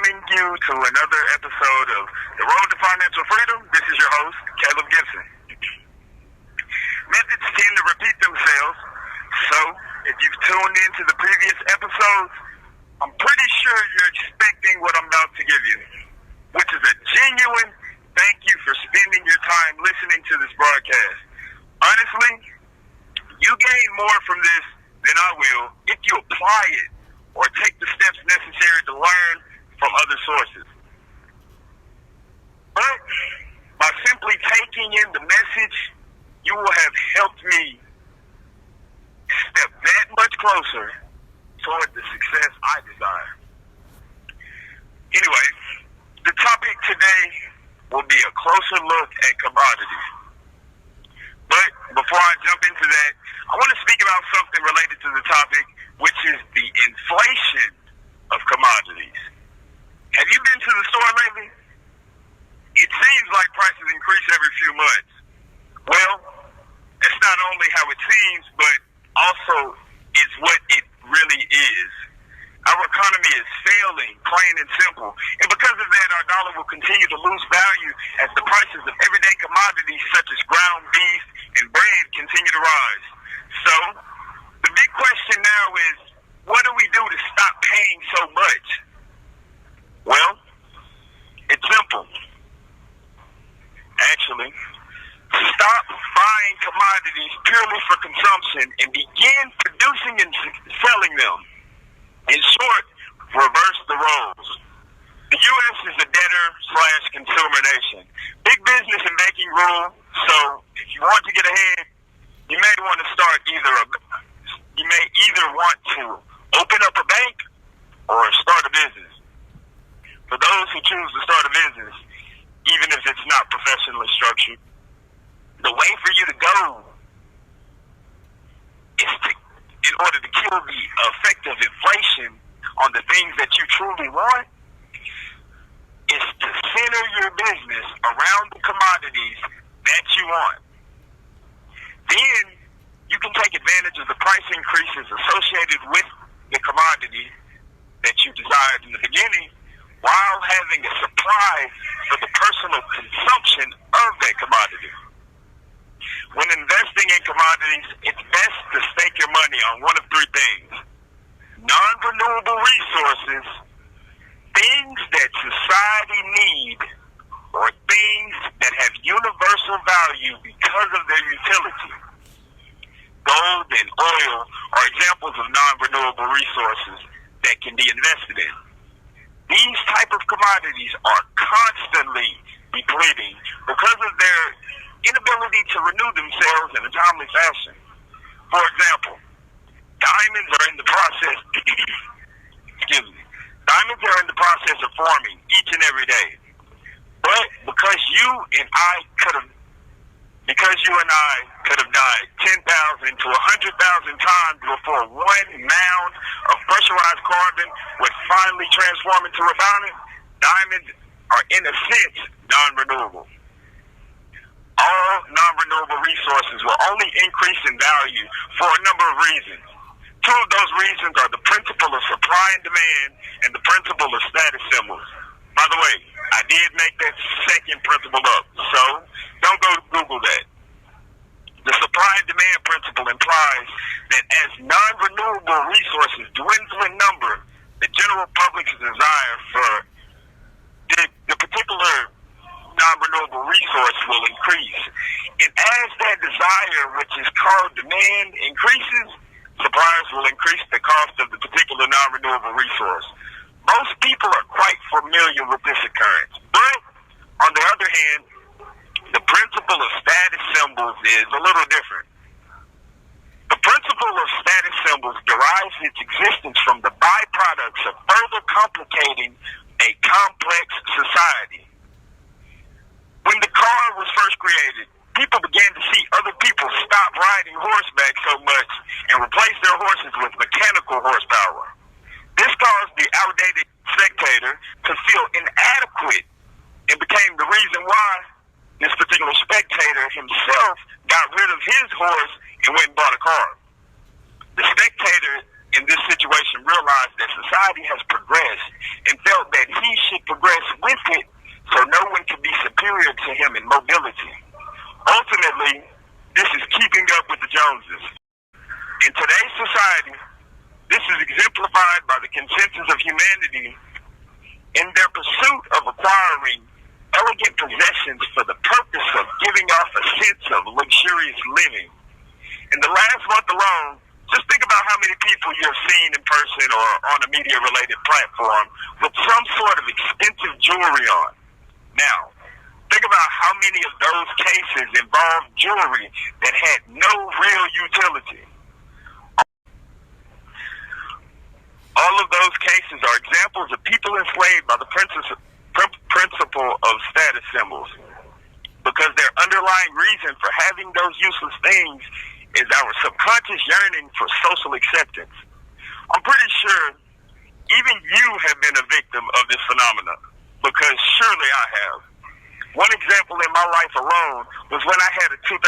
welcoming you to another episode of The Road to Financial Freedom. This is your host, Caleb Gipson. Methods tend to repeat themselves, so if you've tuned into the previous episodes, I'm pretty sure you're expecting what I'm about to give you, which is a genuine thank you for spending your time listening to this broadcast. Honestly, you gain more from this than I will if you apply it or take the steps necessary to learn from other sources. But by simply taking in the message, you will have helped me step that much closer toward the success I desire. Anyway, the topic today will be a closer look at commodities. But before I jump into that, I want to speak about something related to the topic, which is the inflation of commodities. Have you been to the store lately? It seems like prices increase every few months. Well, it's not only how it seems, but also it's what it really is. Our economy is failing, plain and simple. And because of that, our dollar will continue to lose value as the prices of everyday commodities such as ground beef and bread continue to rise. So, the big question now is, what do we do to stop paying so much? Well, it's simple. Actually, stop buying commodities purely for consumption and begin producing and selling them. In short, reverse the roles. The U.S. is a debtor/consumer nation. Big business and banking rule, so if you want to get ahead, you may either want to open up a bank or start a business. For those who choose to start a business, even if it's not professionally structured, the way for you to go is in order to kill the effect of inflation on the things that you truly want, is to center your business around the commodities that you want. Then you can take advantage of the price increases associated with the commodity that you desired in the beginning while having a supply for the personal consumption of that commodity. When investing in commodities, it's best to stake your money on one of three things: non-renewable resources, things that society need, or things that have universal value because of their utility. Gold and oil are examples of non-renewable resources that can be invested in. These type of commodities are constantly depleting because of their inability to renew themselves in a timely fashion. For example, diamonds are in the process of forming each and every day. But because you and I could have died 10,000 to 100,000 times before one mound of pressurized carbon would finally transform into a diamonds are in a sense non-renewable. All non-renewable resources will only increase in value for a number of reasons. Two of those reasons are the principle of supply and demand and the principle of status symbols. By the way, I did make that second principle up, so don't go Google that. The supply and demand principle implies that as non-renewable resources dwindle in number, the general public's desire for the particular non-renewable resource will increase. And as that desire, which is called demand, increases, suppliers will increase the cost of the particular non-renewable resource. Most people are quite familiar with this occurrence. But, on the other hand, the principle of status symbols is a little different. The principle of status symbols derives its existence from the byproducts of further complicating a complex society. When the car was first created, people began to see other people stop riding horseback so much and replace their horses with mechanical horsepower. This caused the outdated spectator to feel inadequate and became the reason why this particular spectator himself got rid of his horse and went and bought a car. The spectator in this situation realized that society has progressed progress and felt that he should progress with it so no one could be superior to him in mobility. Ultimately, this is keeping up with the Joneses. In today's society, this is exemplified by the consensus of humanity in their pursuit of acquiring elegant possessions for the purpose of giving off a sense of luxurious living. In the last month alone, just think about how many people you've seen in person or on a media-related platform with some sort of expensive jewelry on. Now, think about how many of those cases involved jewelry that had no real utility. All of those cases are examples of people enslaved by the principle of status symbols, because their underlying reason for having those useless things is our subconscious yearning for social acceptance. I'm pretty sure even you have been a victim of this phenomenon, because surely I have. One example in my life alone was when I had a $2,000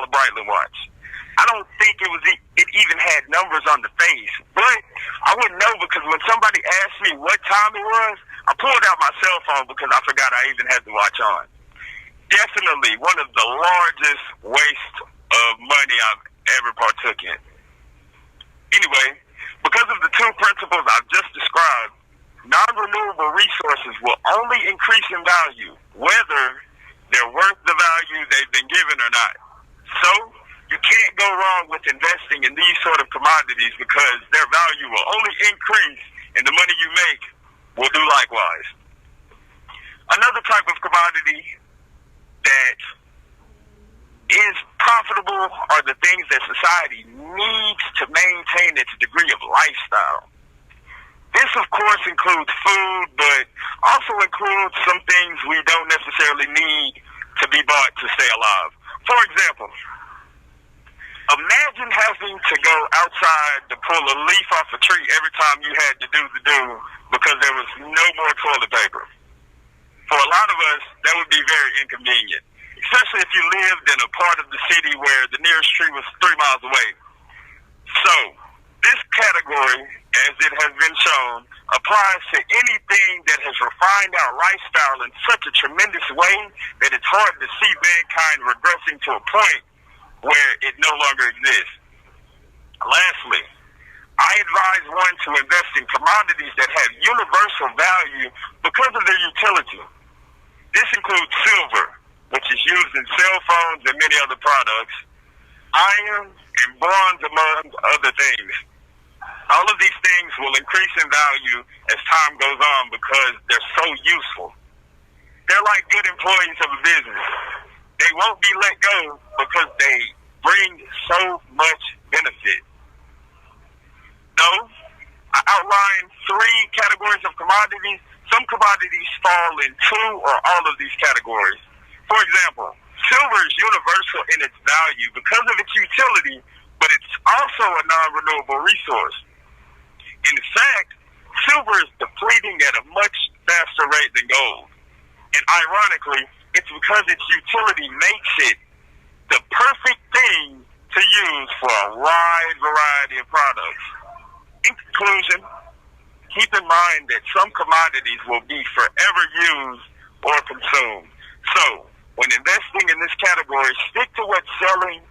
Breitling watch. I don't think it even had numbers on the face, but I wouldn't know, because when somebody asked me what time it was, I pulled out my cell phone because I forgot I even had the watch on. Definitely one of the largest wastes of money I've ever partook in. Anyway, because of the two principles I've just described, non-renewable resources will only increase in value, whether they're worth the value they've been given or not. So, you can't go wrong with investing in these sort of commodities, because their value will only increase and the money you make will do likewise. Another type of commodity that is profitable are the things that society needs to maintain its degree of lifestyle. This, of course, includes food, but also includes some things we don't necessarily need to be bought to stay alive. For example, imagine having to go outside to pull a leaf off a tree every time you had to do the do because there was no more toilet paper. For a lot of us, that would be very inconvenient, especially if you lived in a part of the city where the nearest tree was 3 miles away. So, this category, as it has been shown, applies to anything that has refined our lifestyle in such a tremendous way that it's hard to see mankind regressing to a point where it no longer exists. Lastly, I advise one to invest in commodities that have universal value because of their utility. This includes silver, which is used in cell phones and many other products, iron, and bronze, among other things. All of these things will increase in value as time goes on because they're so useful. They're like good employees of a business. They won't be let go because they bring so much benefit. Though I outlined 3 categories of commodities, some commodities fall in 2 or all of these categories. For example, silver is universal in its value because of its utility, but it's also a non-renewable resource. In fact, silver is depleting at a much faster rate than gold. And ironically, it's because its utility makes it the perfect thing to use for a wide variety of products. In conclusion, keep in mind that some commodities will be forever used or consumed. So, when investing in this category, stick to what's selling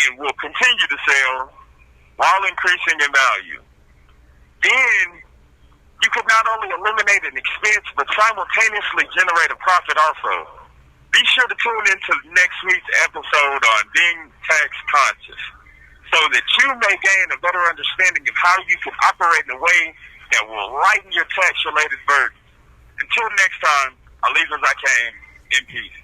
and will continue to sell while increasing in value. Then, you could not only eliminate an expense, but simultaneously generate a profit also. Be sure to tune into next week's episode on Being Tax Conscious, so that you may gain a better understanding of how you can operate in a way that will lighten your tax-related burden. Until next time, I leave as I came, in peace.